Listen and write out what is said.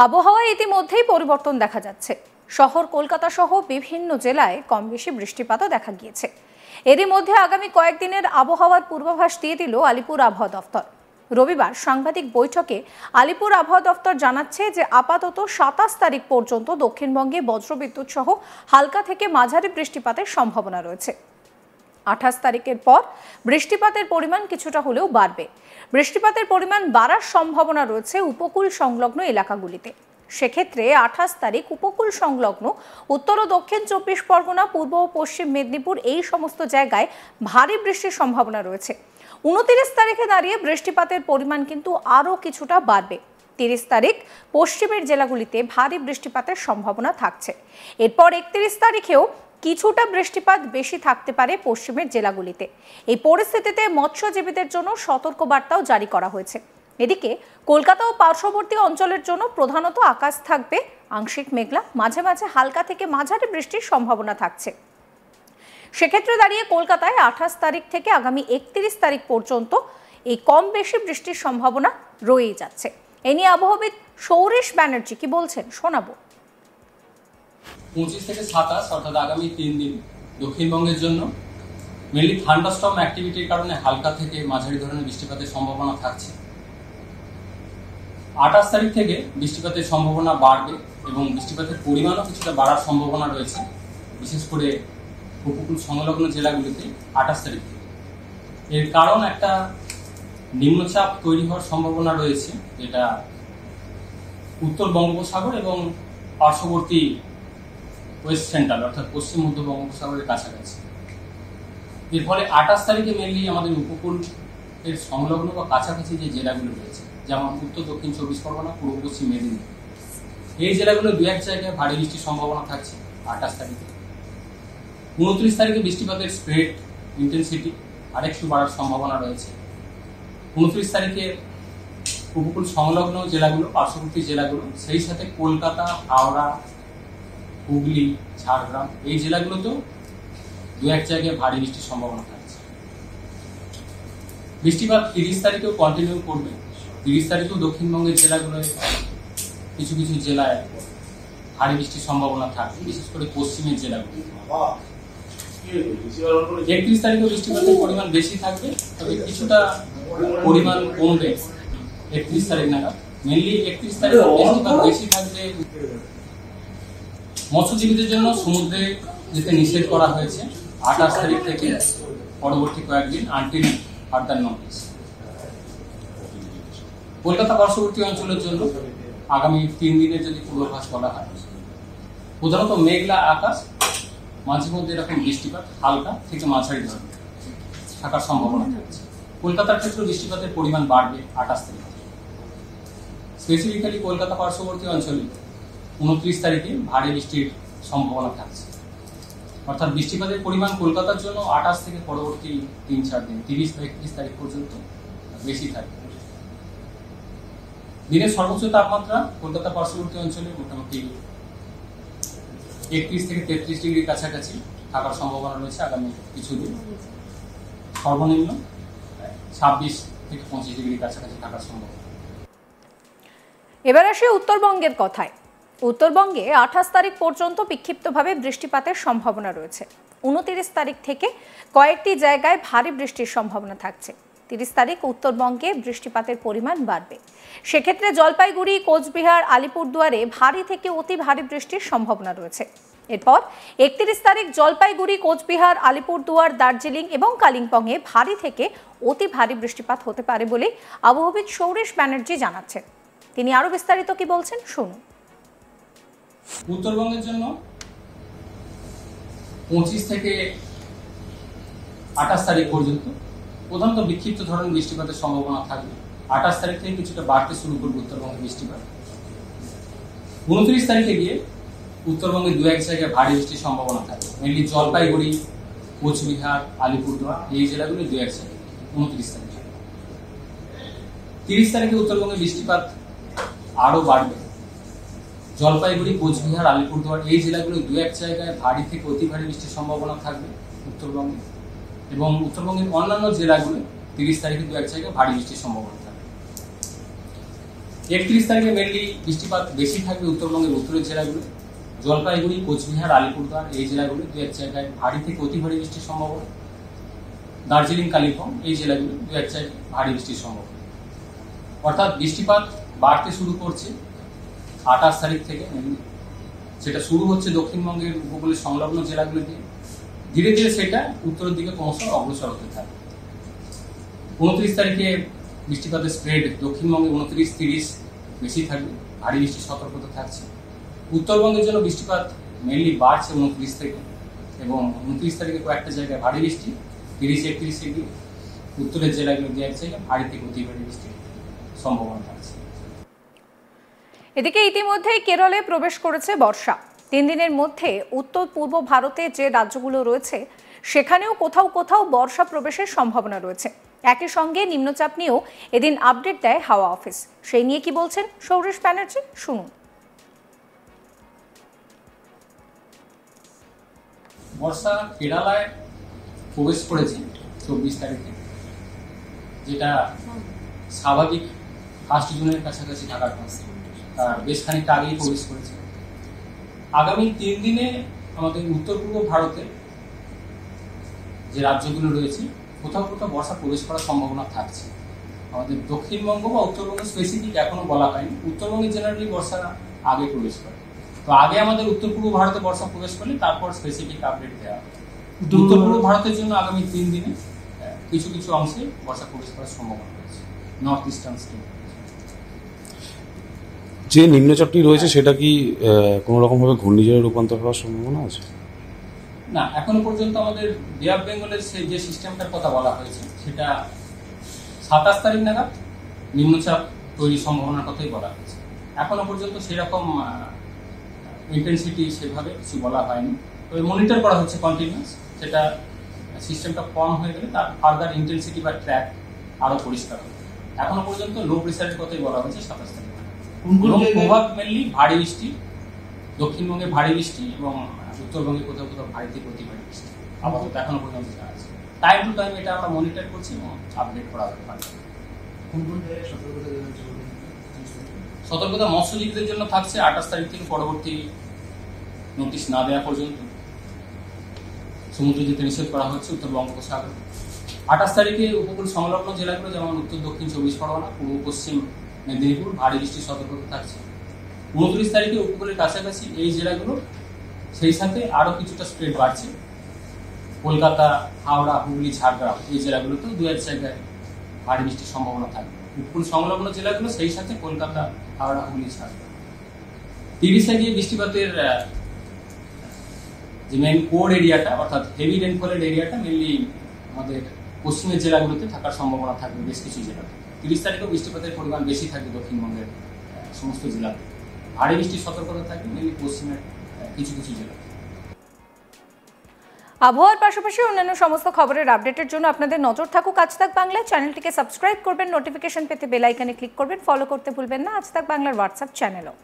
আবহাওয়ায় ইতিমধ্যেই পরিবর্তন দেখা যাচ্ছে। শহর কলকাতা সহ বিভিন্ন জেলায় কম বেশি বৃষ্টিপাতও দেখা গিয়েছে। এরই মধ্যে আগামী কয়েকদিনের আবহাওয়ার পূর্বাভাস দিয়ে দিল আলিপুর আবহাওয়া দফতর। রবিবার সাংবাদিক বৈঠকে আলিপুর আবহাওয়া দফতর জানাচ্ছে যে আপাতত ২৭ তারিখ পর্যন্ত দক্ষিণবঙ্গে বজ্রবিদ্যুৎ সহ হালকা থেকে মাঝারি বৃষ্টিপাতের সম্ভাবনা রয়েছে। ২৮ তারিখের পর বৃষ্টিপাতের পরিমাণ কিছুটা হলেও বাড়বে। বৃষ্টিপাতের পরিমাণ বাড়ার সম্ভাবনা রয়েছে উপকূল সংলগ্ন এলাকাগুলিতে। সেক্ষেত্রে ২৮ তারিখ উপকূল সংলগ্ন উত্তর ও দক্ষিণ ২৪ পরগনা, পূর্ব ও পশ্চিম মেদিনীপুর এই সমস্ত জায়গায় ভারী বৃষ্টির সম্ভাবনা রয়েছে। ২৯ তারিখে দাঁড়িয়ে বৃষ্টিপাতের পরিমাণ কিন্তু আরও কিছুটা বাড়বে। ৩০ তারিখ পশ্চিমের জেলাগুলিতে ভারী বৃষ্টিপাতের সম্ভাবনা থাকছে। এরপর ৩১ তারিখেও কিছুটা বৃষ্টিপাত বেশি থাকতে পারে পশ্চিমের জেলাগুলিতে। এই পরিস্থিতিতে মৎস্যজীবীদের জন্য সতর্কবার্তাও জারি করা হয়েছে। এদিকে কলকাতা ও পার্শ্ববর্তী অঞ্চলের জন্য প্রধানত আকাশ থাকবে আংশিক মেঘলা, মাঝে মাঝে হালকা থেকে মাঝারি বৃষ্টির সম্ভাবনা থাকছে। সেক্ষেত্রে দাঁড়িয়ে কলকাতায় ২৮ তারিখ থেকে আগামী ৩১ তারিখ পর্যন্ত এই কম বেশি বৃষ্টির সম্ভাবনা রয়েই যাচ্ছে। এ নিয়ে আবহাওয়াবিদ সৌরেশ ব্যানার্জি কি বলছেন শোনাবো। ২৫ থেকে ২৭ অর্থাৎ আগামী ৩ দিন দক্ষিণবঙ্গের জন্য মেনলি থান্ডারস্টর্ম অ্যাক্টিভিটির কারণে হালকা থেকে মাঝারি ধরনের বৃষ্টিপাতের সম্ভাবনা থাকছে। ২৮ তারিখ থেকে বৃষ্টিপাতের সম্ভাবনা বাড়বে এবং বৃষ্টিপাতের পরিমাণও কিছুটা বাড়ার সম্ভাবনা রয়েছে, বিশেষ করে উপকূল সংলগ্ন জেলাগুলিতে ২৮ তারিখ থেকে। এর কারণ একটা নিম্নচাপ তৈরি হওয়ার সম্ভাবনা রয়েছে, যেটা উত্তর বঙ্গোপসাগর এবং পার্শ্ববর্তী ওয়েস্ট সেন্ট্রাল অর্থাৎ পশ্চিম মধ্য বঙ্গোপসাগরের কাছাকাছি। এর ফলে ২৮ তারিখে মেনলি আমাদের উপকূল এর সংলগ্ন বা কাছাকাছি যে জেলাগুলো রয়েছে, যেমন উত্তর দক্ষিণ ২৪ পরগনা, পূর্ব পশ্চিম মেদিনীপুর, এই জেলাগুলো দু এক জায়গায় ভারী বৃষ্টির সম্ভাবনা থাকছে ২৮ তারিখে। ২৯ তারিখে বৃষ্টিপাতের স্প্রেড ইন্টেন্সিটি আরেকটু বাড়ার সম্ভাবনা রয়েছে। ২৯ তারিখে উপকূল সংলগ্ন জেলাগুলো, পার্শ্ববর্তী জেলাগুলো, সেই সাথে কলকাতা, হাওড়া, হুগলি, ঝাড়গ্রাম এই জেলাগুলোতেও দু এক জায়গায় ভারী বৃষ্টির সম্ভাবনা থাকছে। বৃষ্টিপাত ৩০ তারিখেও কন্টিনিউ করবে। ৩০ তারিখেও দক্ষিণবঙ্গের জেলাগুলোয় কিছু কিছু জেলায় ভারী বৃষ্টির সম্ভাবনা থাকবে, বিশেষ করে পশ্চিমের জেলাগুলো। ৩১ তারিখেও বৃষ্টিপাতের পরিমাণ বেশি থাকবে, তবে কিছুটা পরিমাণ কমবে ৩১ তারিখ নাগাদ। মেনলি ৩১ তারিখে বৃষ্টিপাত বেশি থাকবে। মৎস্যজীবীদের জন্য সমুদ্রে যেতে নিষেধ করা হয়েছে ২৮ তারিখ থেকে পরবর্তী কয়েকদিন আনটিল ফার্দার নোটিস। কলকাতা পার্শ্ববর্তী অঞ্চলের জন্য আগামী ৩ দিনের যদি পূর্বাভাস করা হয়, প্রধানত মেঘলা আকাশ, মাঝে মধ্যে এরকম বৃষ্টিপাত হালকা থেকে মাঝারি ধরনের থাকার সম্ভাবনা থাকছে। কলকাতার ক্ষেত্রে বৃষ্টিপাতের পরিমাণ বাড়বে ২৮ তারিখ। স্পেসিফিক্যালি কলকাতা পার্শ্ববর্তী অঞ্চলে ২৯ তারিখে ভারী বৃষ্টির সম্ভাবনা থাকছে। অর্থাৎ বৃষ্টিপাতের পরিমাণ কলকাতার জন্য ২৮ থেকে পরবর্তী ৩-৪ দিন ৩০ বা ৩১ তারিখ পর্যন্ত বেশি থাকবে। দিনের সর্বোচ্চ তাপমাত্রা কলকাতা পার্শ্ববর্তী অঞ্চলে মোটামুটি ৩১ থেকে ৩৩ ডিগ্রির কাছাকাছি থাকার সম্ভাবনা রয়েছে আগামী কিছুদিন। সর্বনিম্ন ২৬ থেকে ২৫ ডিগ্রির কাছাকাছি থাকার সম্ভাবনা। এবার আসে উত্তরবঙ্গের কথায়। উত্তরবঙ্গে ২৮ তারিখ পর্যন্ত বিক্ষিপ্তভাবে বৃষ্টিপাতের সম্ভাবনা রয়েছে। ২৯ তারিখ থেকে কয়েকটি জায়গায় ভারী বৃষ্টির সম্ভাবনা থাকছে। ৩০ তারিখ উত্তরবঙ্গে বৃষ্টিপাতের পরিমাণ বাড়বে। সেক্ষেত্রে জলপাইগুড়ি, কোচবিহার, আলিপুরদুয়ারে ভারী থেকে অতি ভারী বৃষ্টির সম্ভাবনা রয়েছে। এরপর ৩১ তারিখ জলপাইগুড়ি, কোচবিহার, আলিপুরদুয়ার, দার্জিলিং এবং কালিম্পংয়ে ভারী থেকে অতি ভারী বৃষ্টিপাত হতে পারে বলে আবহাওয়াবিদ সৌরেশ ব্যানার্জি জানাচ্ছেন। তিনি আরো বিস্তারিত কি বলছেন শুনুন। উত্তরবঙ্গের জন্য ২৫ থেকে ২৮ তারিখ পর্যন্ত প্রধানত বিক্ষিপ্ত ধরনের বৃষ্টিপাতের সম্ভাবনা থাকবে। ২৮ তারিখ থেকে কিছুটা বাড়তে শুরু করবে উত্তরবঙ্গের বৃষ্টিপাত। ২৯ তারিখে গিয়ে উত্তরবঙ্গের দু এক জায়গায় ভারী বৃষ্টির সম্ভাবনা থাকবে। মেনলি জলপাইগুড়ি, কোচবিহার, আলিপুরদুয়ার এই জেলাগুলি দু এক জায়গায় ২৯ তারিখে। ৩০ তারিখে উত্তরবঙ্গে বৃষ্টিপাত আরও বাড়বে। জলপাইগুড়ি, কোচবিহার, আলিপুরদুয়ার এই জেলাগুলো দু এক জায়গায় ভারী থেকে অতি ভারী বৃষ্টির সম্ভাবনা থাকবে উত্তরবঙ্গে, এবং উত্তরবঙ্গের অন্যান্য জেলাগুলো ৩০ তারিখে দু এক জায়গায় ভারী বৃষ্টির সম্ভাবনা থাকবে। 31 তারিখে মেনলি বৃষ্টিপাত বেশি থাকবে উত্তরবঙ্গের উত্তরের জেলাগুলো, জলপাইগুড়ি, কোচবিহার, আলিপুরদুয়ার এই জেলাগুলো দু এক জায়গায় ভারী থেকে অতি ভারী বৃষ্টির সম্ভাবনা। দার্জিলিং, কালিম্পং এই জেলাগুলো দু এক জায়গায় ভারী বৃষ্টির সম্ভাবনা। অর্থাৎ বৃষ্টিপাত বাড়তে শুরু করছে 28 তারিখ থেকে। সেটা শুরু হচ্ছে দক্ষিণবঙ্গের উপকূলের সংলগ্ন জেলাগুলো দিয়ে, ধীরে ধীরে সেটা উত্তরের দিকে ক্রমশ অগ্রসর হতে থাকে। 29 তারিখে বৃষ্টিপাতের স্প্রেড দক্ষিণবঙ্গে 29-30 বেশি থাকবে, ভারী বৃষ্টির সতর্কতা থাকছে। উত্তরবঙ্গের জন্য বৃষ্টিপাত মেনলি বাড়ছে 29 থেকে, এবং 29 তারিখে কয়েকটা জায়গায় ভারী বৃষ্টি, 30-31 গিয়ে উত্তরের জেলাগুলো দু এক জায়গায় ভারী থেকে অতি ভারী বৃষ্টির সম্ভাবনা থাকছে। এদিকে ইতিমধ্যেই কেরলে প্রবেশ করেছে বর্ষা। 3 দিনের মধ্যে উত্তর পূর্ব ভারতে যে রাজ্যগুলো রয়েছে সেখানেও কোথাও কোথাও বর্ষা প্রবেশের সম্ভাবনা রয়েছে। একই সঙ্গে নিম্নচাপ নিয়েও এদিন আপডেট দেয় হাওয়া অফিস। সেই নিয়ে কি বলছেন সৌরেশ ব্যানার্জি, শুনুন। বর্ষা কেরালায় প্রবেশ করেছে 24 তারিখে, যেটা স্বাভাবিক 1 জুনের কাছাকাছি থাকার কথা, বেশ খানিকটা আগেই প্রবেশ করেছে। আগামী 3 দিনে আমাদের উত্তর পূর্ব ভারতে যে রাজ্যগুলো রয়েছে কোথাও কোথাও বর্ষা প্রবেশ করার সম্ভাবনা থাকছে। আমাদের দক্ষিণবঙ্গ বা উত্তরবঙ্গ স্পেসিফিক এখনো বলা হয়নি, উত্তরবঙ্গে জেনারেলি বর্ষা আগে প্রবেশ করে। তো আগে আমাদের উত্তর পূর্ব ভারতে বর্ষা প্রবেশ করলে তারপর স্পেসিফিক আপডেট দেওয়া হবে। উত্তর পূর্ব ভারতের জন্য আগামী 3 দিনে কিছু কিছু অংশে বর্ষা প্রবেশ করার সম্ভাবনা রয়েছে নর্থ ইস্টার্ন স্টেট। যে নিম্নচাপটি রয়েছে সেটা কি কোনো রকম ভাবে ঘূর্ণিঝড়ে রূপান্তর হওয়ার সম্ভাবনা আছে? না, এখনো পর্যন্ত আমাদের বে অফ বেঙ্গলের যে সিস্টেমটার কথা বলা হয়েছে সেটা 27 তারিখ নাগাদ নিম্নচাপ তৈরির সম্ভাবনার কথাই বলা হয়েছে। এখনো পর্যন্ত সেরকম ইন্টেন্সিটি সেভাবে কিছু বলা হয়নি, তবে মনিটর করা হচ্ছে কন্টিনিউয়াস। সেটা সিস্টেমটা কম হয়ে গেলে তার ফার্দার ইন্টেন্সিটি বা ট্র্যাক আরো পরিষ্কার হবে। এখনো পর্যন্ত লো প্রেসারের কথাই বলা হয়েছে 27 তারিখ। প্রভাব মেনলি ভারী বৃষ্টি, দক্ষিণবঙ্গে ভারী বৃষ্টি এবং উত্তরবঙ্গে কোথাও কোথাও ভারী থেকে অতি ভারী বৃষ্টি আপাতত এখনো পর্যন্ত জানা আছে। টাইম টু টাইম এটা আমরা মনিটর করছি এবং আপডেট করা হবে। সতর্কতা মৎস্যজীবীদের জন্য থাকছে 28 তারিখ থেকে পরবর্তী নোটিশ না দেওয়া পর্যন্ত সমুদ্রে যেতে নিষেধ করা হচ্ছে উত্তর বঙ্গোপসাগর। 28 তারিখে উপকূল সংলগ্ন জেলাগুলো যেমন উত্তর দক্ষিণ 24 পরগনা, পূর্ব পশ্চিম মেদিনীপুর ভারী বৃষ্টির সতর্কতা থাকছে। 29 তারিখে উপকূলের কাছাকাছি এই জেলাগুলো, সেই সাথে আরো কিছুটা স্প্রেড বাড়ছে কলকাতা, হাওড়া, হুগলি, ঝাড়গ্রাম এই জেলাগুলোতেও দু এক জায়গায় ভারী বৃষ্টির সম্ভাবনা থাকবে। উপকূল সংলগ্ন জেলাগুলো সেই সাথে কলকাতা, হাওড়া, হুগলি, ঝাড়গ্রাম। 30 গিয়ে বৃষ্টিপাতের যে মেন কোর এরিয়াটা অর্থাৎ হেভি রেনফলের এরিয়াটা মেনলি আমাদের পশ্চিমের জেলাগুলোতে থাকার সম্ভাবনা থাকবে বেশ কিছু জেলাতে। 30 তারিখেও বৃষ্টিপাতের পরিমাণ বেশি থাকবে দক্ষিণবঙ্গের সমস্ত জেলাতে। ভারী বৃষ্টির সতর্কতা থাকবে মেনলি পশ্চিমের কিছু কিছু জেলাতে। আবহাওয়ার পাশাপাশি অন্যান্য সমস্ত খবরের আপডেটের জন্য আপনাদের নজর থাকুক আজ তাক বাংলা। চ্যানেলটিকে সাবস্ক্রাইব করবেন, নোটিফিকেশন পেতে বেল আইকনে ক্লিক করবেন, ফলো করতে ভুলবেন না আজ তাক বাংলার হোয়াটসঅ্যাপ চ্যানেলও।